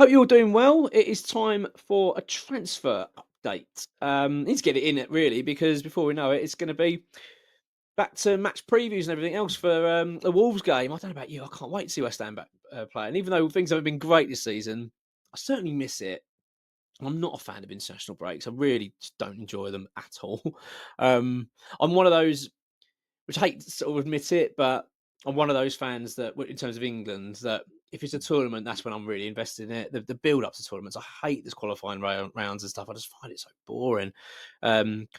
Hope you're all doing well. It is time for a transfer update. Need to get it in it really because before we know it, it's going to be back to match previews and everything else for the Wolves game. I don't know about you, I can't wait to see West Ham back playing. Even though things haven't been great this season, I certainly miss it. I'm not a fan of international breaks. I really just don't enjoy them at all. Um, I'm one of those which I hate to sort of admit it, but I'm one of those fans that, in terms of England, that if it's a tournament, that's when I'm really invested in it. The build up to tournaments, I hate this qualifying rounds and stuff. I just find it so boring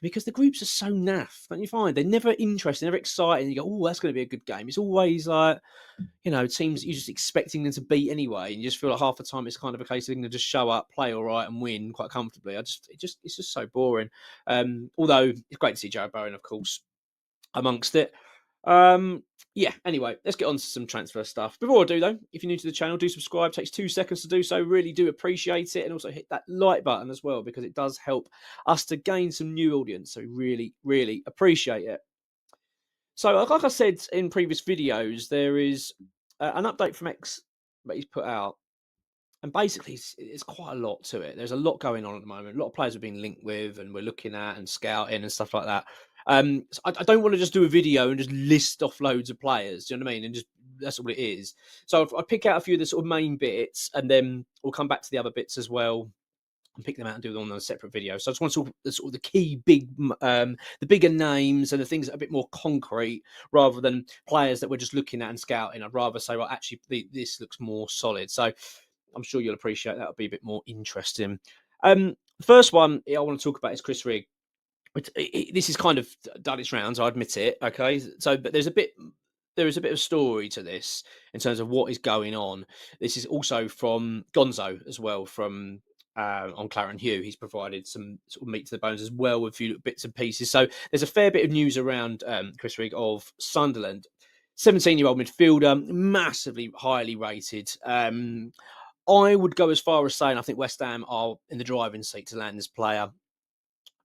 because the groups are so naff. Don't you find they're never interesting, never exciting? You go, oh, that's going to be a good game. It's always like teams you're just expecting them to beat anyway, and you just feel like half the time it's kind of a case of them to just show up, play all right, and win quite comfortably. It's just so boring. Although it's great to see Joe Bowen, of course, amongst it. Yeah, anyway, let's get on to some transfer stuff. Before I do, though, if you're new to the channel, do subscribe. It takes 2 seconds to do so. Really do appreciate it. And also hit that like button as well, because it does help us to gain some new audience. So really, really appreciate it. So like I said in previous videos, there is an update from X that he's put out. And basically, it's quite a lot to it. There's a lot going on at the moment. A lot of players have been linked with, and we're looking at and scouting and stuff like that. So I don't want to just do a video and just list off loads of players. Do you know what I mean? And just that's all it is. So I pick out a few of the sort of main bits, and then we'll come back to the other bits as well and pick them out and do them on a separate video. So I just want to talk the sort of the key the bigger names and the things that are a bit more concrete rather than players that we're just looking at and scouting. I'd rather say, well, actually, this looks more solid. So I'm sure you'll appreciate that. Will be a bit more interesting. The first one I want to talk about is Chris Rigg. This is kind of done its rounds, I admit it. Okay, so but there is a bit of story to this in terms of what is going on. This is also from Gonzo as well, from on Claret Hugh. He's provided some sort of meat to the bones as well with a few bits and pieces. So there's a fair bit of news around Chris Rigg of Sunderland. 17-year-old midfielder, massively highly rated. I would go as far as saying I think West Ham are in the driving seat to land this player.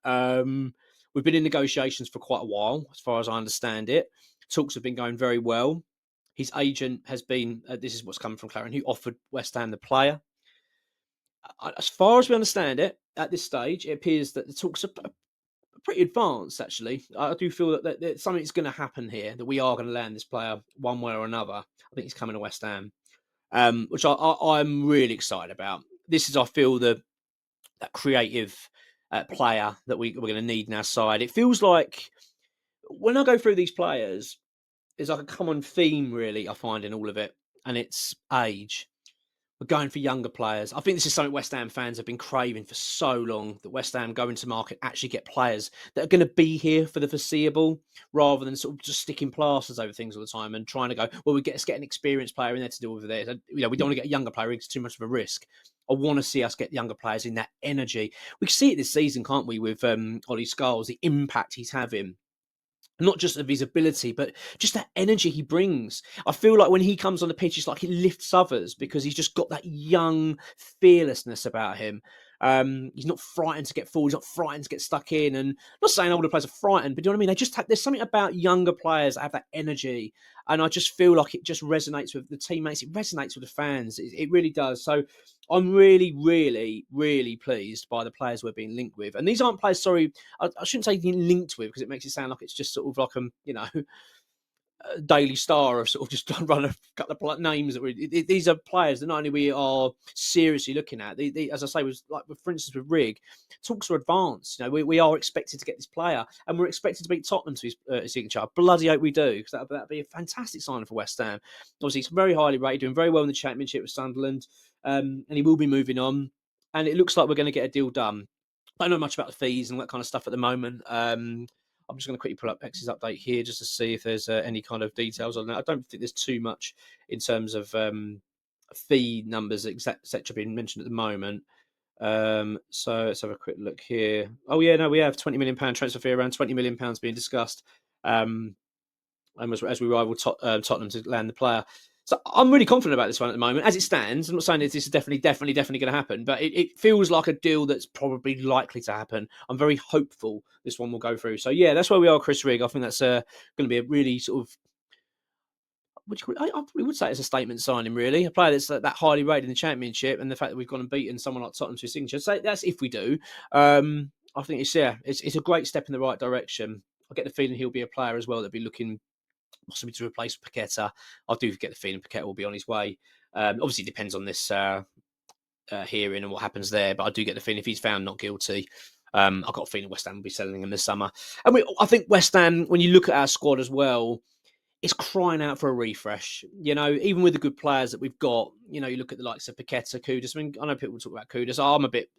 We've been in negotiations for quite a while, as far as I understand it. Talks have been going very well. His agent has been, this is what's coming from Claret, who offered West Ham the player. As far as we understand it, at this stage, it appears that the talks are pretty advanced, actually. I do feel that something's going to happen here, that we are going to land this player one way or another. I think he's coming to West Ham, which I'm really excited about. This is, I feel, that creative player that we're going to need in our side. It feels like when I go through these players, there's like a common theme, really, I find in all of it, and it's age. We're going for younger players. I think this is something West Ham fans have been craving for so long, that West Ham go into market, actually get players that are going to be here for the foreseeable, rather than sort of just sticking plasters over things all the time and trying to go, well, let's get an experienced player in there to deal with this. We don't want to get a younger player. It's too much of a risk. I want to see us get younger players in that energy. We can see it this season, can't we, with Ollie Scholes, the impact he's having. Not just of his ability, but just that energy he brings. I feel like when he comes on the pitch, it's like he lifts others because he's just got that young fearlessness about him. He's not frightened to get forward. He's not frightened to get stuck in. And I'm not saying older players are frightened, but do you know what I mean? They just have, there's something about younger players that have that energy. And I just feel like it just resonates with the teammates. It resonates with the fans. It really does. So I'm really, really, really pleased by the players we're being linked with. And these aren't players, sorry, I shouldn't say linked with, because it makes it sound like it's just sort of like a Daily Star of sort of just run a couple of names that these are players that not only we are seriously looking at. As I say, was like for instance with Rigg, talks are advanced. We are expected to get this player, and we're expected to beat Tottenham to his signature. Bloody hope we do, because that'd be a fantastic sign for West Ham. Obviously, he's very highly rated, doing very well in the Championship with Sunderland, and he will be moving on. And it looks like we're going to get a deal done. I don't know much about the fees and that kind of stuff at the moment. I'm just going to quickly pull up X's update here just to see if there's any kind of details on that. I don't think there's too much in terms of fee numbers, etc., being mentioned at the moment. So let's have a quick look here. Oh yeah, no, we have £20 million transfer fee, around £20 million being discussed. And as we rival Tottenham to land the player. So I'm really confident about this one at the moment. As it stands, I'm not saying this is definitely going to happen, but it feels like a deal that's probably likely to happen. I'm very hopeful this one will go through. So yeah, that's where we are, Chris Rigg. I think that's going to be a really sort of I probably would say it's a statement signing, really. A player that's that highly rated in the Championship, and the fact that we've gone and beaten someone like Tottenham to his signature. So that's if we do. I think it's a great step in the right direction. I get the feeling he'll be a player as well that'll be looking possibly to replace Paqueta. I do get the feeling Paqueta will be on his way. Obviously, it depends on this hearing and what happens there, but I do get the feeling if he's found not guilty, I've got a feeling West Ham will be selling him this summer. And I think West Ham, when you look at our squad as well, it's crying out for a refresh. You know, even with the good players that we've got, you know, you look at the likes of Paqueta, Kudus. I mean, I know people talk about Kudus. I'm a bit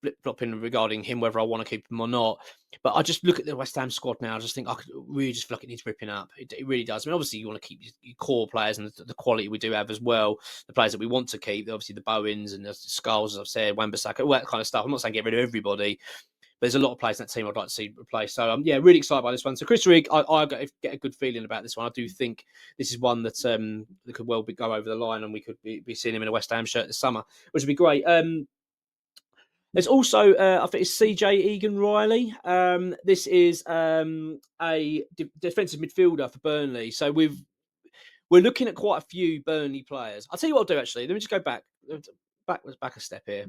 flip-flopping regarding him, whether I want to keep him or not. But I just look at the West Ham squad now. I just think I could really just feel like it needs ripping up. It really does. I mean, obviously, you want to keep your core players and the quality we do have as well. The players that we want to keep, obviously the Bowens and the Skulls, as I've said, Wan-Bissaka, all that kind of stuff. I'm not saying get rid of everybody, but there's a lot of players in that team I'd like to see replaced. So, yeah, really excited by this one. So, Chris Rigg, I get a good feeling about this one. I do think this is one that could well go over the line, and we could be seeing him in a West Ham shirt this summer, which would be great. There's also, I think it's CJ Egan-Riley. This is a defensive midfielder for Burnley. So we're looking at quite a few Burnley players. I'll tell you what I'll do, actually. Let me just go back a step here.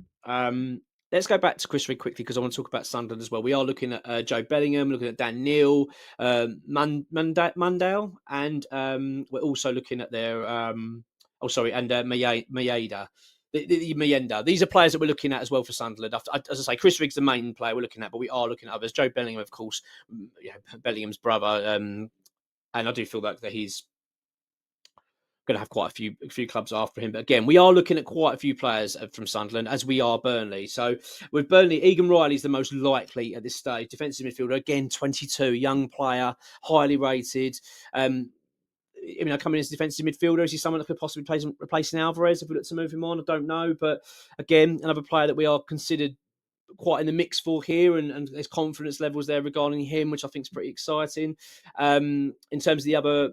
Let's go back to Chris Rigg quickly because I want to talk about Sunderland as well. We are looking at Joe Bellingham, looking at Dan Neil, Mundale, and we're also looking at their and Maeda. The Mayenda. These are players that we're looking at as well for Sunderland. As I say, Chris Rigg's the main player we're looking at, but we are looking at others. Joe Bellingham, of course, Bellingham's brother, and I do feel like that he's going to have quite a few clubs after him. But again, we are looking at quite a few players from Sunderland, as we are Burnley. So with Burnley, Egan-Riley is the most likely at this stage. Defensive midfielder, again, 22, young player, highly rated. I mean, coming as a defensive midfielder, is he someone that could possibly replacing Alvarez if we look to move him on? I don't know. But again, another player that we are considered quite in the mix for here, and there's confidence levels there regarding him, which I think is pretty exciting. In terms of the other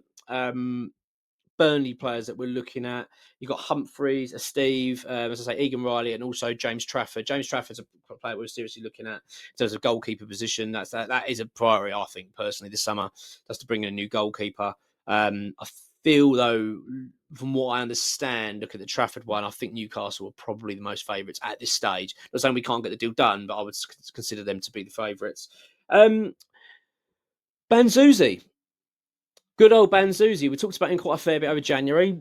Burnley players that we're looking at, you've got Humphreys, Steve, as I say, Egan-Riley, and also James Trafford. James Trafford's a player we're seriously looking at in terms of goalkeeper position. That is a priority, I think, personally, this summer, just to bring in a new goalkeeper. I feel, though, from what I understand, look at the Trafford one, I think Newcastle are probably the most favourites at this stage. Not saying we can't get the deal done, but I would consider them to be the favourites. Banzuzi. Good old Banzuzi. We talked about him quite a fair bit over January.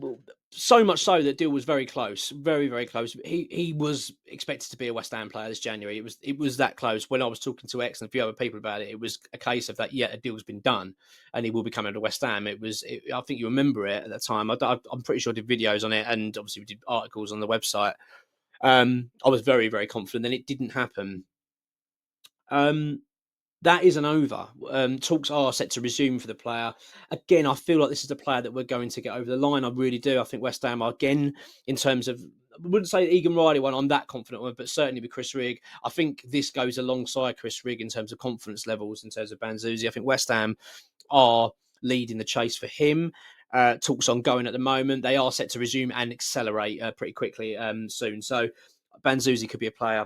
So much so that deal was very close, very, very close. He was expected to be a West Ham player this January. It was that close. When I was talking to X and a few other people about it, it was a case of that. Yeah, a deal's been done, and he will be coming to West Ham. I think you remember it at that time. I'm pretty sure I did videos on it, and obviously we did articles on the website. I was very, very confident. Then it didn't happen. That isn't over. Talks are set to resume for the player. Again, I feel like this is a player that we're going to get over the line. I really do. I think West Ham are, again, in terms of, I wouldn't say Egan-Riley one, I'm that confident with, but certainly with Chris Rigg. I think this goes alongside Chris Rigg in terms of confidence levels, in terms of Banzuzi. I think West Ham are leading the chase for him. Talks ongoing at the moment. They are set to resume and accelerate pretty quickly soon. So Banzuzi could be a player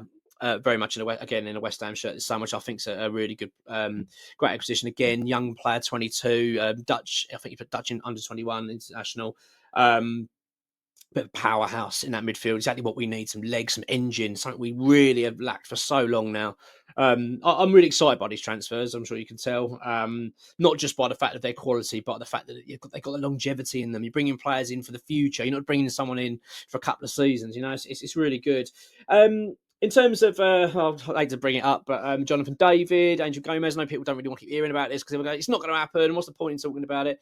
very much in a West Ham shirt this summer, which I think is a really good, great acquisition. Again, young player, 22, Dutch. I think he put Dutch in under 21 international. Bit of a powerhouse in that midfield. Exactly what we need: some legs, some engine. Something we really have lacked for so long now. I'm really excited by these transfers. I'm sure you can tell. Not just by the fact of their quality, but the fact that they've got the longevity in them. You're bringing players in for the future. You're not bringing someone in for a couple of seasons. You know, it's really good. In terms of, I'd hate to bring it up, but Jonathan David, Angel Gomez, I know people don't really want to keep hearing about this because they're going, it's not going to happen. What's the point in talking about it?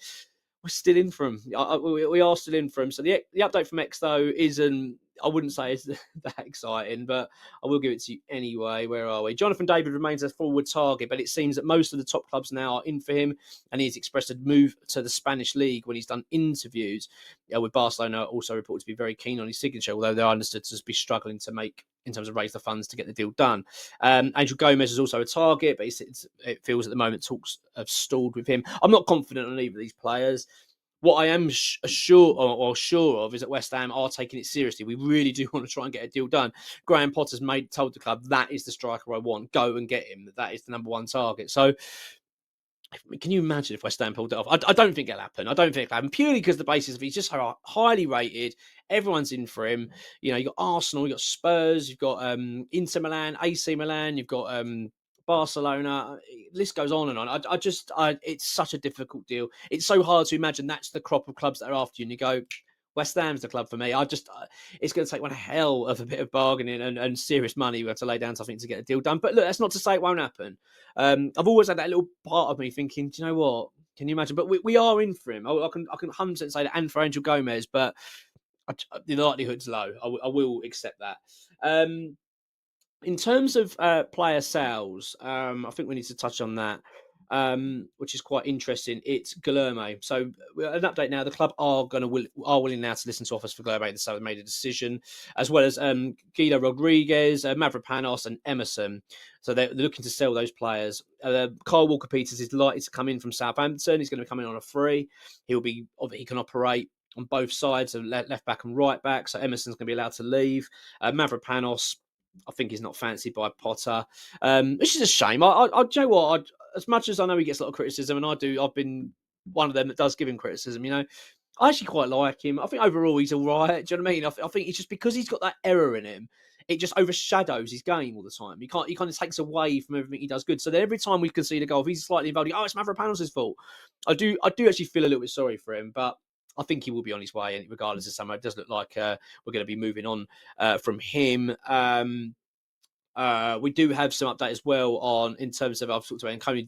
We're still in for him. We are still in for him. So the update from X, though, isn't, I wouldn't say it's that exciting, but I will give it to you anyway. Where are we? Jonathan David remains a forward target, but it seems that most of the top clubs now are in for him, and he's expressed a move to the Spanish league when he's done interviews. With Barcelona also reported to be very keen on his signature, although they're understood to be struggling to make, in terms of raise the funds to get the deal done. Angel Gomez is also a target, but it feels at the moment talks have stalled with him. I'm not confident on either of these players. What I am sure of is that West Ham are taking it seriously. We really do want to try and get a deal done. Graham Potter's told the club that is the striker I want. Go and get him. That is the number one target. So Can you imagine if West Ham pulled it off? I don't think it'll happen. I don't think it'll happen purely because the basis of he's just highly rated. Everyone's in for him. You know, you've got Arsenal, you've got Spurs, you've got Inter Milan, AC Milan, you've got Barcelona. List goes on and on. It's such a difficult deal. It's so hard to imagine that's the crop of clubs that are after you, and you go, West Ham's the club for me. It's going to take one hell of a bit of bargaining and serious money we have to lay down something to get a deal done. But look, that's not to say it won't happen. I've always had that little part of me thinking, do you know what? Can you imagine? But we are in for him. I can 100% say that, and for Angel Gomez, but the likelihood's low. I will accept that. In terms of player sales, I think we need to touch on that, which is quite interesting. It's Guilherme. So an update now. The club are willing now to listen to offers for Guilherme. So they made a decision, as well as Guido Rodriguez, Mavropanos, and Emerson. So they're looking to sell those players. Kyle Walker-Peters is likely to come in from Southampton. He's going to be coming on a free. He can operate on both sides, of left back and right back. So Emerson's going to be allowed to leave. Mavropanos, I think he's not fancied by Potter, which is a shame. Do you know what? As much as I know he gets a lot of criticism, and I've been one of them that does give him criticism. You know, I actually quite like him. I think overall he's all right. Do you know what I mean? I think it's just because he's got that error in him, it just overshadows his game all the time. He kind of takes away from everything he does good. So that every time we concede a goal, if he's slightly involved, it's Mavropanos' fault. I do actually feel a little bit sorry for him, but I think he will be on his way, regardless of summer. It does look like we're going to be moving on from him. We do have some update as well in terms of, I've talked about Tony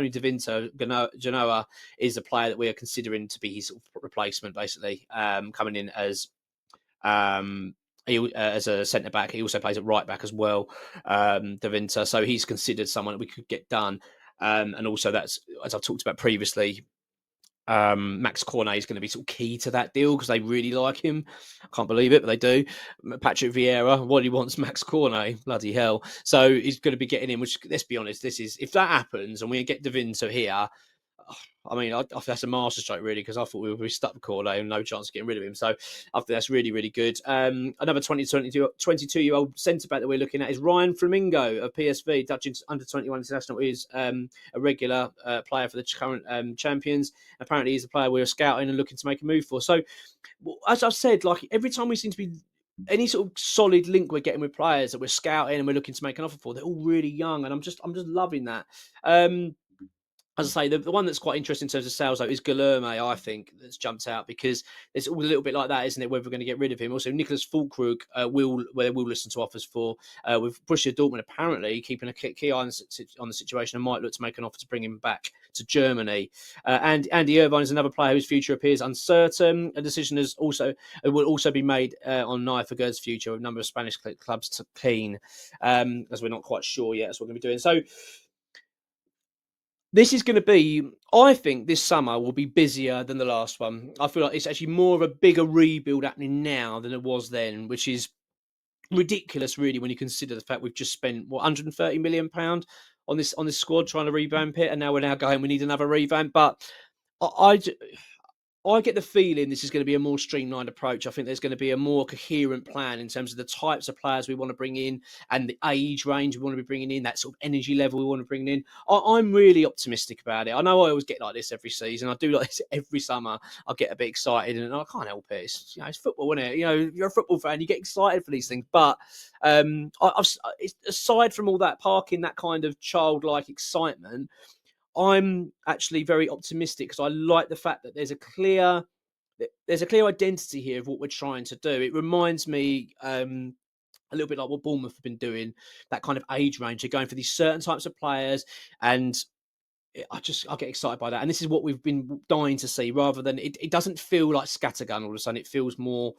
DeVinto. Genoa is a player that we are considering to be his sort of replacement, basically, coming in as a centre back. He also plays at right back as well, DeVinto. So he's considered someone that we could get done. And also, that's, as I've talked about previously, Max Cornet is going to be sort of key to that deal because they really like him. I can't believe it, but they do. Patrick Vieira, what he wants, Max Cornet, bloody hell. So he's going to be getting him, which, let's be honest, if that happens and we get DeVinto here, I mean, I think that's a masterstroke, really, because I thought we would be stuck with Cornet and no chance of getting rid of him. So I think that's really, really good. Another 22-year-old centre-back that we're looking at is Ryan Flamingo of PSV, Dutch under-21 international. Is a regular player for the current champions. Apparently, he's a player we're scouting and looking to make a move for. So, as I've said, like every time we seem to be any sort of solid link we're getting with players that we're scouting and we're looking to make an offer for, they're all really young, and I'm just loving that. As I say, the one that's quite interesting in terms of sales, though, is Guilherme, I think, that's jumped out because it's all a little bit like that, isn't it, whether we're going to get rid of him. Also, Nicholas Füllkrug will listen to offers for. With Borussia Dortmund apparently keeping a key eye on the situation and might look to make an offer to bring him back to Germany. And Andy Irvine is another player whose future appears uncertain. A decision will also be made on Naya Figueroa's future, with a number of Spanish clubs keen, as we're not quite sure yet. That's what we're going to be doing. So, this is going to be, I think this summer will be busier than the last one. I feel like it's actually more of a bigger rebuild happening now than it was then, which is ridiculous, really, when you consider the fact we've just spent, £130 million on this squad trying to revamp it. And now we're going, we need another revamp. But I get the feeling this is going to be a more streamlined approach. I think there's going to be a more coherent plan in terms of the types of players we want to bring in and the age range we want to be bringing in, that sort of energy level we want to bring in. I'm really optimistic about it. I know I always get like this every season. I do like this every summer. I get a bit excited and I can't help it. It's football, isn't it? You're a football fan, you get excited for these things. But aside from all that, parking that kind of childlike excitement, I'm actually very optimistic because I like the fact that there's a clear identity here of what we're trying to do. It reminds me a little bit like what Bournemouth have been doing, that kind of age range. They're going for these certain types of players, and I get excited by that. And this is what we've been dying to see, rather than it doesn't feel like scattergun all of a sudden. It feels more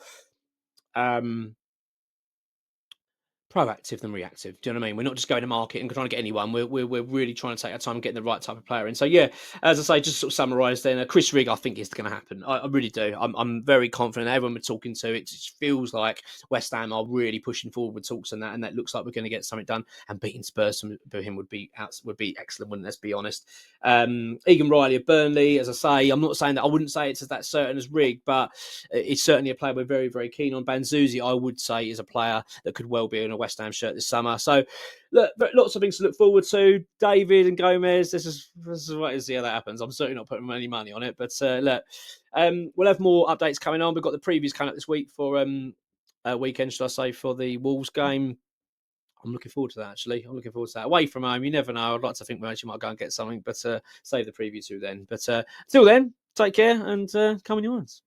proactive than reactive. Do you know what I mean? We're not just going to market and trying to get anyone. We're really trying to take our time and getting the right type of player in. So yeah, as I say, just sort of summarise then, Chris Rigg, I think is going to happen. I really do. I'm very confident. Everyone we're talking to, it just feels like West Ham are really pushing forward with talks and that looks like we're going to get something done. And beating Spurs for him would be excellent, wouldn't it? Let's be honest. Egan Riley of Burnley, as I say, I'm not saying that I wouldn't say it's as that certain as Rigg, but it's certainly a player we're very, very keen on. Banzuzi, I would say, is a player that could well be in a West Ham shirt this summer. So, look, lots of things to look forward to. David and Gomez, this is what is, yeah, that happens. I'm certainly not putting any money on it, but look, we'll have more updates coming on. We've got the previews coming up this week for weekend, should I say, for the Wolves game. I'm looking forward to that, actually. I'm looking forward to that. Away from home, you never know. I'd like to think we actually might go and get something, but save the preview to then. But till then, take care and come on your ones.